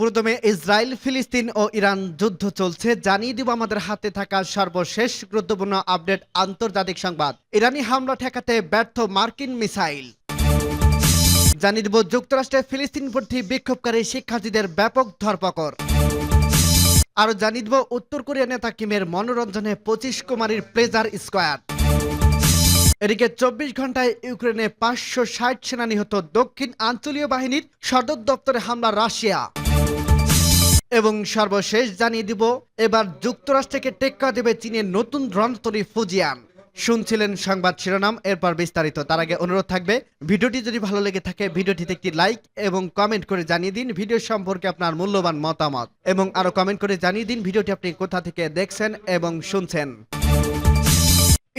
প্রথমে ইসরায়েল, ফিলিস্তিন ও ইরান যুদ্ধ চলছে। জানিয়ে দিব আমাদের হাতে থাকা সর্বশেষ গুরুত্বপূর্ণ আপডেট। আন্তর্জাতিক সংবাদ, ইরানি হামলা ঠেকাতে ব্যর্থ মার্কিন মিসাইল। জানিয়ে দিব যুক্তরাষ্ট্রে ফিলিস্তিনপন্থী বিক্ষোভকারী শিক্ষার্থীদের ব্যাপক ধরপাকড়। আরও জানিয়ে দিব উত্তর কোরিয়া নেতা কিমের মনোরঞ্জনে 25 কুমারীর প্লেজার স্কোয়াড। এদিকে 24 ঘন্টায় ইউক্রেনে 560 সেনা নিহত। দক্ষিণ আঞ্চলীয় বাহিনীর সদর দপ্তরে হামলা রাশিয়া। এবং সর্বশেষ জানিয়ে দিব এবার যুক্তরাষ্ট্রকে টেক্কা দেবে চীনের নতুন রণতরী ফুজিয়ান। শুনছিলেন সংবাদ শিরোনাম, এরপর বিস্তারিত। তার আগে অনুরোধ থাকবে, ভিডিওটি যদি ভালো লেগে থাকে ভিডিওটিতে একটি লাইক এবং কমেন্ট করে জানিয়ে দিন ভিডিও সম্পর্কে আপনার মূল্যবান মতামত, এবং আরো কমেন্ট করে জানিয়ে দিন ভিডিওটি আপনি কোথা থেকে দেখছেন এবং শুনছেন।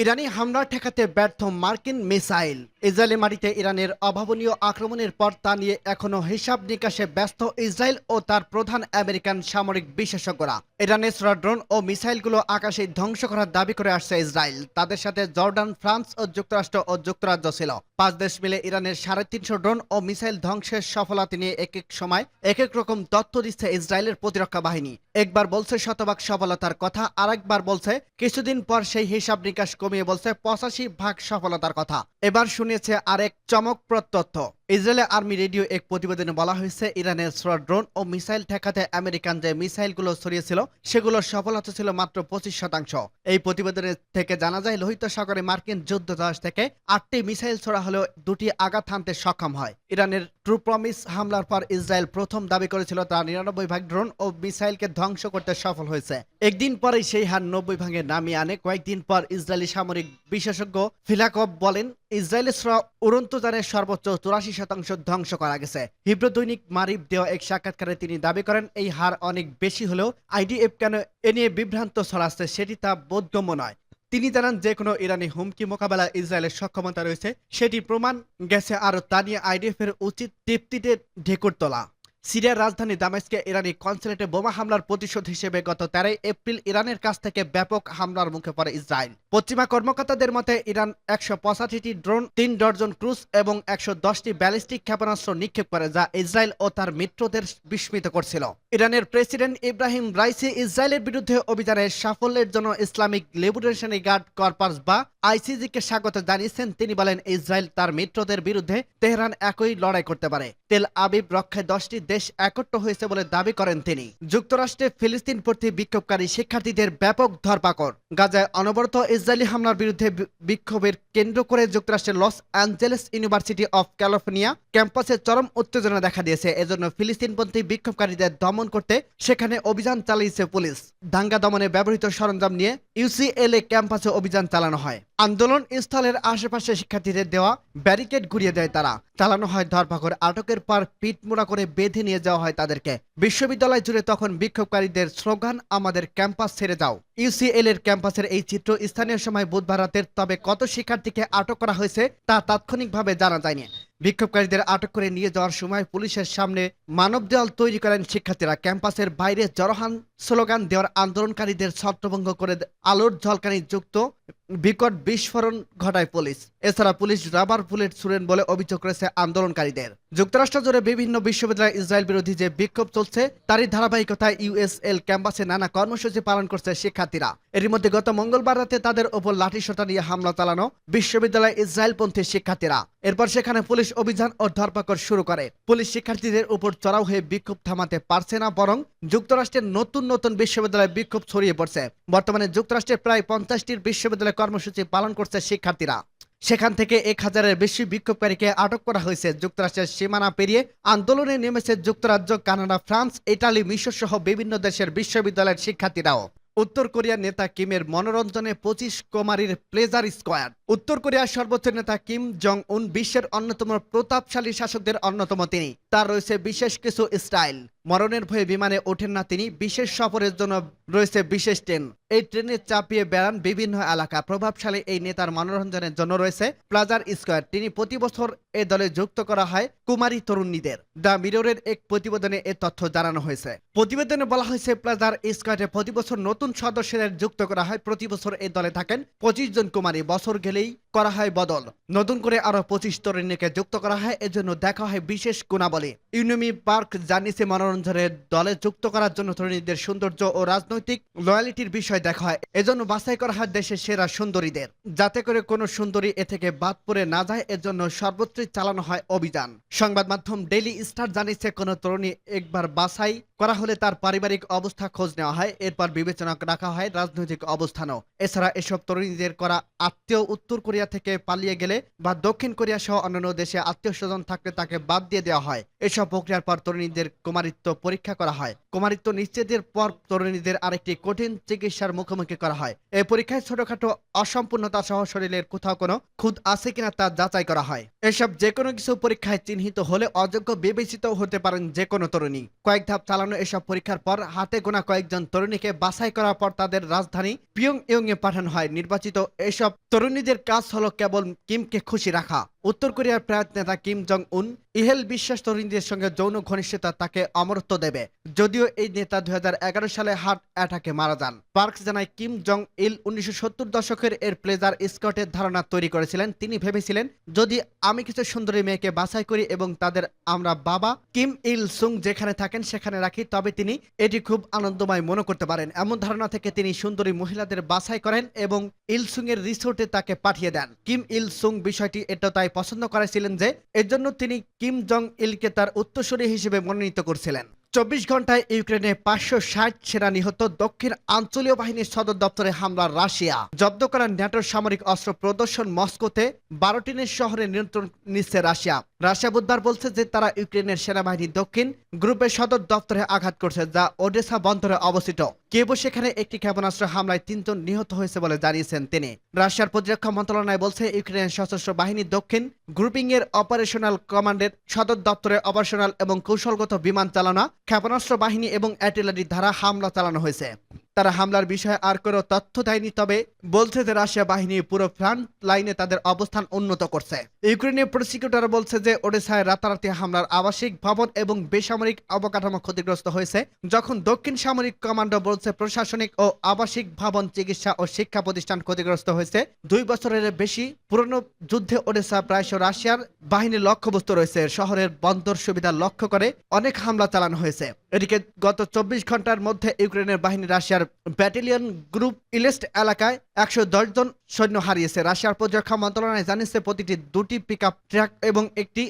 ইরানি হামলা ঠেকাতে ব্যর্থ মার্কিন মিসাইল। ইসরায়েলি মাটিতে ইরানের অভাবনীয় আক্রমণের পর তা নিয়ে এখনো হিসাব নিকাশে ব্যস্ত ইসরায়েল ও তার প্রধান আমেরিকান সামরিক বিশেষজ্ঞরা। ইরানের ছোড়া ড্রোন ও মিসাইলগুলো আকাশে ধ্বংস করার দাবি করে আসছে ইসরায়েল। তাদের সাথে জর্ডান, ফ্রান্স ও যুক্তরাষ্ট্র ও যুক্তরাজ্য ছিল। 5 দেশ মিলে ইরানের 350 ড্রোন ও মিসাইল ধ্বংসের সফলতা নিয়ে এক এক সময় এক এক রকম তথ্য দিচ্ছে ইসরায়েলের প্রতিরক্ষা বাহিনী। একবার বলছে শতভাগ সফলতার কথা, আরেকবার বলছে কিছুদিন পর সেই হিসাব নিকাশ কমিয়ে বলছে 85% সফলতার কথা। এবার শুনেছে আরেক চমকপ্রদ তথ্য। ইসরায়েলি আর্মি রেডিও এক প্রতিবেদনে বলা হয়েছে, ইরানের ছোড়া ড্রোন ও মিসাইল ঠেকাতে আমেরিকান যে মিসাইলগুলো ছড়িয়েছিল সেগুলোর সফলতা ছিল মাত্র 25%। এই প্রতিবেদনের থেকে জানা যায়, লোহিত সাগরে মার্কিন যুদ্ধজাহাজ থেকে 8টি মিসাইল ছোড়া হলেও 2টি আঘাত হানতে সক্ষম হয়। ইরানের ট্রু প্রমিস হামলার পর ইসরায়েল প্রথম দাবি করেছিল তার 99 ড্রোন ও মিসাইলকে ধ্বংস করতে সফল হয়েছে। একদিন পরেই সেই হার 90 নামিয়ে আনে। কয়েকদিন পর ইসরায়েলি সামরিক বিশেষজ্ঞ ফিলাকভ বলেন, ইসরায়েলের ছোড়া উড়ন্ত যানের সর্বোচ্চ 84% ধ্বংস করা গেছে। হিব্রু দৈনিক মারিফ দেওয়া এক সাক্ষাৎকারে তিনি দাবি করেন, এই হার অনেক বেশি হলেও আইডিএফ কেন এ নিয়ে বিভ্রান্ত ছড়াচ্ছে সেটি তা বোধগম্য নয়। তিনি জানান, যে কোনো ইরানি হুমকি মোকাবেলায় ইসরায়েলের সক্ষমতা রয়েছে সেটি প্রমাণ গেছে, আর তা নিয়ে আইডিএফ এর উচিত তৃপ্তিতে ঢেকুর তোলা। সিরিয়ার রাজধানী দামেস্কে ইরানি কনসুলেটে বোমা হামলার প্রতিশোধ হিসেবে গত 13 এপ্রিল ইরানের কাছ থেকে ব্যাপক হামলার মুখে পড়ে ইসরায়েল। পশ্চিমা কর্মকর্তাদের মতে ইরান 185টি ড্রোন, 3 ডজন ক্রুজ এবং 110টি ব্যালিস্টিক ক্ষেপণাস্ত্র নিক্ষেপ করে, যা ইসরায়েল ও তার মিত্রদের বিস্মিত করছিল। ইরানের প্রেসিডেন্ট ইব্রাহিম রাইসি ইসরায়েলের বিরুদ্ধে অভিযানের সাফল্যের জন্য ইসলামিক লিবারেশন গার্ড কর্পস বা আইসিজিকে স্বাগত জানিয়েছেন। তিনি বলেন, ইসরায়েল তার মিত্রদের বিরুদ্ধে তেহরান একই লড়াই করতে পারে। তেল আবিব রক্ষায় 10টি দেশ একত্র হয়েছে বলে দাবি করেন তিনি। যুক্তরাষ্ট্রে ফিলিস্তিনপন্থী বিক্ষোভকারী শিক্ষার্থীদের ব্যাপক ধরপাকড়। গাজায় অনবরত ইসরায়েলি হামলার বিরুদ্ধে বিক্ষোভের কেন্দ্র করে যুক্তরাষ্ট্রের Los Angeles university of California ক্যাম্পাসে চরম উত্তেজনা দেখা দিয়েছে। এজন্য ফিলিস্তিনপন্থী বিক্ষোভকারীদের দমন করতে সেখানে অভিযান চালিয়েছে পুলিশ। দাঙ্গা দমনে ব্যবহৃত সরঞ্জাম নিয়ে ইউসিএলএ ক্যাম্পাসে অভিযান চালানো হয়। আন্দোলন স্থলের আশেপাশে শিক্ষার্থীদের দেওয়া ব্যারিকেড ঘুরিয়ে দেয় তারা। চালানো হয় ধরপাকড়। আটকের পর পিটমোড়া করে বেঁধে নিয়ে যাওয়া হয় তাদেরকে। বিশ্ববিদ্যালয় জুড়ে তখন বিক্ষোভকারীদের স্লোগান, আমাদের ক্যাম্পাস ছেড়ে যাও। ইউসিএল এর ক্যাম্পাসের এই চিত্র স্থানীয় সময় বুধবার রাতের। তবে কত শিক্ষার্থীকে আটক করা হয়েছে তা তাৎক্ষণিকভাবে জানা যায়নি। বিক্ষোভকারীদের আটক করে নিয়ে যাওয়ার সময় পুলিশের সামনে মানব দেওয়াল তৈরি করেন শিক্ষার্থীরা। ক্যাম্পাসের বাইরে জড়হান স্লোগান দেওয়ার আন্দোলনকারীদের ছত্রভঙ্গ করে আলোর ঝলকানি যুক্ত বিকট বিস্ফোরণ ঘটায় পুলিশ। এছাড়া পুলিশ রাবার বুলেট ছুড়েন বলে অভিযোগ রয়েছে আন্দোলনকারীদের। যুক্তরাষ্ট্র জুড়ে বিভিন্ন বিশ্ববিদ্যালয়ে ইসরায়েল বিরোধী যে বিক্ষোভ চলছে তারই ধারাবাহিকতায় ইউএসএল ক্যাম্পাসে নানা কর্মসূচি পালন করছে শিক্ষার্থীরা। এর মধ্যে গত মঙ্গলবার রাতে তাদের ওপর লাঠিসোঁটা নিয়ে হামলা চালানো বিশ্ববিদ্যালয়ে ইসরায়েলপন্থী শিক্ষার্থীরা। এরপর সেখানে পুলিশ অভিযান ও ধরপাকড় শুরু করে। পুলিশ শিক্ষার্থীদের উপর চড়াও হয়ে বিক্ষোভ থামাতে পারছে না, বরং যুক্তরাষ্ট্রের নতুন নতুন বিশ্ববিদ্যালয়ে বিক্ষোভ ছড়িয়ে পড়ছে। বর্তমানে যুক্তরাষ্ট্রের প্রায় 50টির বিশ্ববিদ্যালয়ে কর্মসূচি পালন করছে শিক্ষার্থীরা। সেখান থেকে 1000-এর বেশি বিক্ষোভকারীকে আটক করা হয়েছে। যুক্তরাষ্ট্রের সীমানা পেরিয়ে আন্দোলনে নেমেছে যুক্তরাজ্য, কানাডা, ফ্রান্স, ইটালি, মিশর সহ বিভিন্ন দেশের বিশ্ববিদ্যালয়ের শিক্ষার্থীরাও। উত্তর কোরিয়ার নেতা কিমের মনোরঞ্জনে 25 কুমারীর প্লেজার স্কোয়াড। উত্তর কোরিয়ার সর্বোচ্চ নেতা কিম জং উন বিশ্বের অন্যতম প্রতাপশালী শাসকদের অন্যতম তিনি। তার রয়েছে বিশেষ কিছু স্টাইল। মরণের ভয়ে বিমানে ওঠেন না তিনি। বিশেষ সফরের জন্য রয়েছে বিশেষ ট্রেন। এই ট্রেনে চাপিয়ে বেড়ান বিভিন্ন এলাকা। প্রভাবশালী এই নেতার মনোরঞ্জনের জন্য রয়েছে প্লেজার স্কোয়াড। তিনি প্রতি বছর এ দলে যুক্ত করা হয় কুমারী তরুণীদের। দ্য মিররের এক প্রতিবেদনে এ তথ্য জানানো হয়েছে। প্রতিবেদনে বলা হয়েছে, প্লেজার স্কোয়াডে প্রতি বছর নতুন সদস্যদের যুক্ত করা হয়। প্রতি বছর এই দলে থাকেন 25 জন কুমারী। বছর গেলেই করা হয় বদল। নতুন করে আরো 25 তরুণীকে যুক্ত করা হয়। এজন্য দেখা হয় বিশেষ গুণাবলী। ইউনিমি পার্ক জানিয়েছে মনোরঞ্জনের দলে যুক্ত করার জন্য তরুণীদের সৌন্দর্য ও রাজনৈতিক লয়ালিটির বিষয় দেখা হয়। এজন্য বাছাই করা হয় দেশের সেরা সুন্দরীদের, যাতে করে কোনো সুন্দরী এ থেকে বাদ পড়ে না যায়। এজন্য সর্বত্রই চালানো হয় অভিযান। সংবাদ মাধ্যম ডেইলি স্টার জানিয়েছে, কোনো তরুণী একবার বাছাই করা হলে তার পারিবারিক অবস্থা খোঁজ নেওয়া হয়, এরপর বিবেচনা রাখা হয় রাজনৈতিক অবস্থানও। এছাড়া এসব তরুণীদের করা আত্মীয় উত্তর কোরিয়া থেকে পালিয়ে গেলে বা দক্ষিণ কোরিয়া সহ অন্যান্য দেশে আত্মীয় স্বজন থাকলে তাকে বাদ দিয়ে দেওয়া হয়। এসব প্রক্রিয়ার পর তরুণীদের কুমারিত্ব পরীক্ষা করা হয়। কুমারিত্ব নিশ্চিতের পর তরুণীদের আরেকটি কঠিন চিকিৎসার মুখোমুখি করা হয়। এই পরীক্ষায় ছোটখাটো অসম্পূর্ণতা সহ শরীরের কোথাও কোনো খুঁত আছে কিনা তা যাচাই করা হয়। এসব যে কোনো কিছু পরীক্ষায় চিহ্নিত হলে অযোগ্য বিবেচিত হতে পারেন যে কোনো তরুণী। কয়েক ধাপ চালানো এসব পরীক্ষার পর হাতে গোনা কয়েকজন তরুণীকে বাছাই করার পর তাদের রাজধানী পিয়ংইয়ং এ পাঠানো হয়। নির্বাচিত এসব তরুণীদের কাজ হলো কেবল কিমকে খুশি রাখা। উত্তর কোরিয়ার প্রয়াত নেতা কিম জং উন ইহেল বিশ্বাস তরুণীদের সঙ্গে যৌন ঘনিষ্ঠতা তাকে অমরত্ব দেবে, যদিও এই নেতা 2011 সালে হার্ট অ্যাটাকে মারা যান। পার্কস জানায়, কিম জং ইল 1970 দশকের এর প্লেজার স্কটের ধারণা তৈরি করেছিলেন। তিনি ভেবেছিলেন, যদি আমি কিছু সুন্দরী মেয়েকে বাছাই করি এবং তাদের আমরা বাবা কিম ইল সুং যেখানে থাকেন সেখানে রাখি, তবে তিনি এটি খুব আনন্দময় মনে করতে পারেন। এমন ধারণা থেকে তিনি সুন্দরী মহিলাদের বাছাই করেন এবং ইল সুং এর রিসোর্টে তাকে পাঠিয়ে দেন। কিম ইল সুং বিষয়টি এটা তাই পছন্দ করেছিলেন যে এজন্য তিনি কিম জং ইলকে তার উত্তরসূরি হিসেবে মনোনীত করছিলেন। 24 ঘন্টায় ইউক্রেনে 560 সেনা নিহত। দক্ষিণ আঞ্চলীয় বাহিনীর সদর দপ্তরে হামলা রাশিয়া। জব্দ করা ন্যাটোর সামরিক অস্ত্র প্রদর্শন মস্কোতে বারোটিনের শহরে নিয়ন্ত্রণ নিচ্ছে রাশিয়া। রাশিয়া বুধবার বলছে যে তারা ইউক্রেনের সেনাবাহিনী দক্ষিণ গ্রুপের সদর দপ্তরে আঘাত করছে, যা ওডেসা বন্দরে অবস্থিত। কেবল সেখানে একটি ক্ষেপণাস্ত্র হামলায় 3 জন নিহত হয়েছে বলে জানিয়েছেন তিনি। রাশিয়ার প্রতিরক্ষা মন্ত্রণালয় বলছে, ইউক্রেনের সশস্ত্র বাহিনী দক্ষিণ গ্রুপিং এর অপারেশনাল কমান্ডের সদর দপ্তরে অপারেশনাল এবং কৌশলগত বিমান চালানো, ক্ষেপণাস্ত্র বাহিনী এবং অ্যার্টিলারি দ্বারা হামলা চালানো হয়েছে। তারা হামলার বিষয়ে আর কোনো তথ্য দেয়নি, তবে বলছে যে রাশিয়া বাহিনী পুরো ফ্রন্ট লাইনে তাদের অবস্থান উন্নত করছে। ইউক্রেনের প্রসিকিউটর বলছে যে ওডেসায় রাতারাতি হামলার আবাসিক ভবন এবং বেসামরিক অবকাঠামো ক্ষতিগ্রস্ত হয়েছে, যখন দক্ষিণ সামরিক কমান্ডো বলছে প্রশাসনিক ও আবাসিক ভবন, চিকিৎসা ও শিক্ষা প্রতিষ্ঠান ক্ষতিগ্রস্ত হয়েছে। 2 বছরের বেশি পুরনো যুদ্ধে ওডেসা প্রায়শ রাশিয়ার বাহিনীর লক্ষ্যবস্তু রয়েছে। শহরের বন্দর সুবিধা লক্ষ্য করে অনেক হামলা চালানো হয়েছে। এদিকে গত 24 ঘন্টার মধ্যে ইউক্রেনের বাহিনী রাশিয়ার ব্যাটালিয়ন গ্রুপ ইলেস্ট এলাকায় 110 জন সৈন্য হারিয়েছে। রাশিয়ার প্রতিরক্ষা মন্ত্রণালয় জানিয়েছে, প্রতিটি 2টি পিকআপ ট্রাক এবং একটি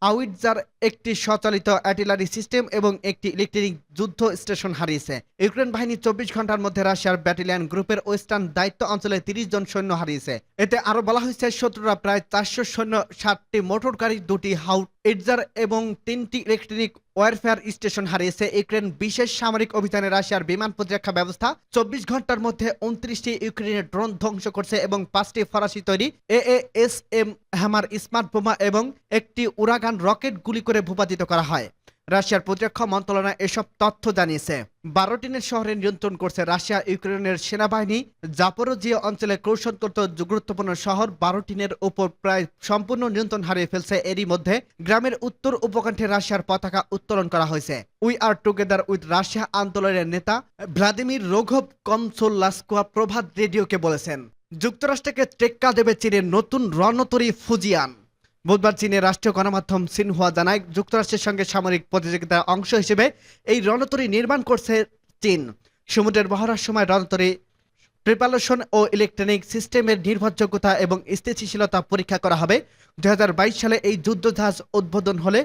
আউইটজার, একটি স্বচালিত আর্টিলারি সিস্টেম এবং একটি ইলেকট্রিক যুদ্ধ স্টেশন হারিয়েছে। ইউক্রেন বাহিনী 24 ঘন্টার মধ্যে রাশিয়ার ব্যাটালিয়ন গ্রুপের ওয়েস্টার্ন দায়িত্ব অঞ্চলে 30 জন সৈন্য হারিয়েছে। এতে আরো বলা হয়েছে, শত্রুরা প্রায় 400 সৈন্য, 60টি মোটর গাড়ি, 2টি হাউইটজার এবং 3টি ইলেকট্রিক ওয়ারফেয়ার স্টেশন হারিয়েছে। ইউক্রেন বিশেষ সামরিক অভিযানে রাশিয়ার বিমান প্রতিরক্ষা ব্যবস্থা 24 ঘন্টার মধ্যে 29টি ইউক্রেনের ড্রোন ধ্বংস করছে এবং 5টি ফরাসি তৈরি AASM হ্যামার স্মার্ট বোমা এবং একটি উরাগান রকেট গুলি করে ভূপাতিত করা হয়। রাশিয়ার প্রতিরক্ষা মন্ত্রণালয় এসব তথ্য জানিয়েছে। বারোটিনের শহরে নিয়ন্ত্রণ করছে রাশিয়া। ইউক্রেনের সেনাবাহিনী জাপোরোজিয়া অঞ্চলে কৌশলগত গুরুত্বপূর্ণ শহর বারোটিনের উপর প্রায় সম্পূর্ণ নিয়ন্ত্রণ হারিয়ে ফেলছে। এরই মধ্যে গ্রামের উত্তর উপকণ্ঠে রাশিয়ার পতাকা উত্তোলন করা হয়েছে। We are together with Russia আন্দোলনের নেতা ভ্লাদিমির রোঘভ কমসোলাস্কুয়া প্রভাত রেডিওকে বলেছেন, যুক্তরাষ্ট্রকে টেক্কা দেবে চীনের নতুন রণতরী ফুজিয়ান। বুধবার চীনের রাষ্ট্রীয় গণমাধ্যম সিনহুয়া জানায়, যুক্তরাষ্ট্রের সঙ্গে সামরিক প্রতিযোগিতার অংশ হিসেবে এই রণতরী নির্মাণ করছে চীন। সমুদ্রের মহড়ার সময় রণতরী প্রিপারেশন ও ইলেকট্রনিক সিস্টেমের নির্ভরযোগ্যতা এবং স্থিতিশীলতা পরীক্ষা করা হবে। 2022 সালে এই যুদ্ধজাহাজ উদ্বোধন হলে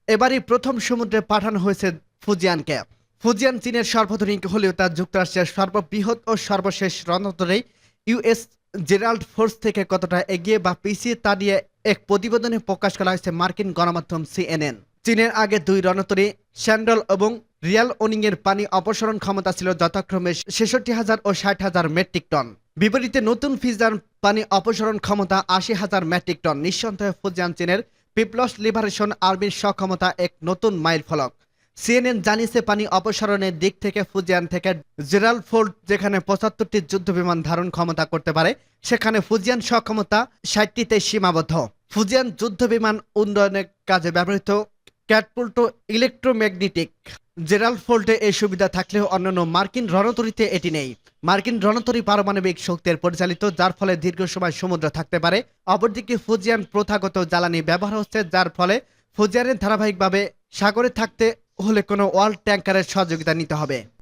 এবারই প্রথম সমুদ্রে পাঠানো হয়েছে ফুজিয়ানকে। ফুজিয়ান চীনের সর্বাধুনিক হলেও তা যুক্তরাষ্ট্রের সর্ববৃহৎ ও সর্বশেষ রণতরী। ইউএস জেরাল্ড ফোর্স থেকে কতটা এগিয়ে বা পিছিয়ে তা নিয়ে এক প্রতিবেদনে প্রকাশ করা হয়েছে মার্কিন গণমাধ্যম CNN। চীনের আগে 2 রণতরী শ্যান্ডল এবং রিয়াল ওনিং এর পানি অপসারণ ক্ষমতা ছিল যথাক্রমে 66,000 ও 60,000 মেট্রিক টন। বিপরীতে নতুন ফিজার পানি অপসারণ ক্ষমতা 80,000 মেট্রিক টন। নিঃসন্দেহে ফুজিয়ান চীনের পিপলস লিবারেশন আর্মির সক্ষমতা এক নতুন মাইল ফলক। CNN জানিয়েছে, পানি অপসারণের দিক থেকে ফুজিয়ান থেকে জেরাল্ড ফোর্ড যেখানে 75টি যুদ্ধবিমান ধারণ ক্ষমতা করতে পারে, সেখানে ফুজিয়ান সক্ষমতা 60টিতে সীমাবদ্ধ। ফুজিয়ান যুদ্ধবিমান উন্নয়নের কাজে ব্যবহৃত ক্যাটপুল্টো ইলেকট্রোম্যাগনেটিক জেরাল্ড ফোর্ডে এই সুবিধা থাকলেও অন্যান্য মার্কিন রণতরীতে এটি নেই। মার্কিন রণতরী পারমাণবিক শক্তির পরিচালিত, যার ফলে দীর্ঘ সময় সমুদ্র থাকতে পারে। অপরদিকে ফুজিয়ান প্রথাগত জ্বালানি ব্যবহার হচ্ছে, যার ফলে ফুজিয়ানের ধারাবাহিকভাবে সাগরে থাকতে হলে কোনো ওয়ার্ল্ড ট্যাঙ্কারের সহযোগিতা নিতে হবে।